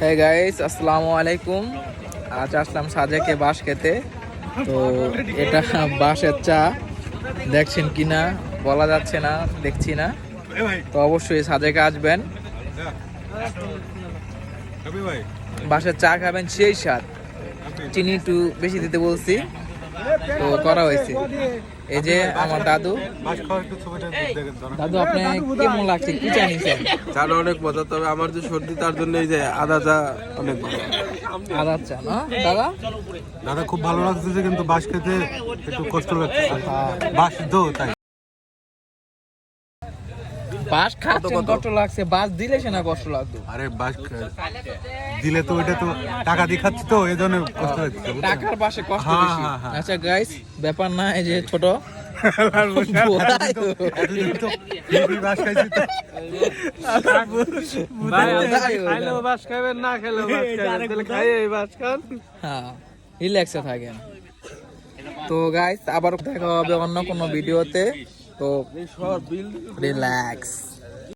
Hey guys, আসসালামু আলাইকুম। আজ আসলাম সাজেকে বাঁশ খেতে। তো এটা বাঁশের চা, দেখছেন কিনা বলা যাচ্ছে না, দেখছি না। তো অবশ্যই সাজেকে আসবেন, বাঁশের চা খাবেন, সেই স্বাদ। চিনি একটু বেশি দিতে বলছি, তো করা হয়েছে। এই যে আমার দাদু। দাদু, আপনি কেমন লাগছে, কি চা নিছেন? চাটা অনেক মজা, তবে আমার যে সর্দি তার জন্য এই যে আদা চা অনেক ভালো। আদা চা না দাদা? দাদা খুব ভালো লাগতেছে, কিন্তু বাঁশ খেতে একটু কষ্ট লাগতেছে। বাঁশ দো তাই বাঁশ খাচ্ছেন কষ্ট লাগছে, বাঁশ দিলে সে না কষ্ট লাগতো। আরে দিলে তো ওইটা তো টাকা দিয়ে খাচ্ছি, তো এই জন্য কষ্ট লাগছে। টাকার পাশে কষ্ট হ্যাঁ, বেশি। হ্যাঁ, হ্যাঁ। আচ্ছা গাইস, ব্যাপার না, এই যে ছোট এতদিন তো ফ্রি বাঁশ খাইছি তো। খাইলেও বাস খাবেন, না খেলেও বাস খাবেন, তাহলে খাই এই বাস খান। হ্যাঁ, রিল্যাক্সে থাকেন। তো গাইস, আবার দেখা হবে অন্য কোনো ভিডিওতে। তো রিল্যাক্স।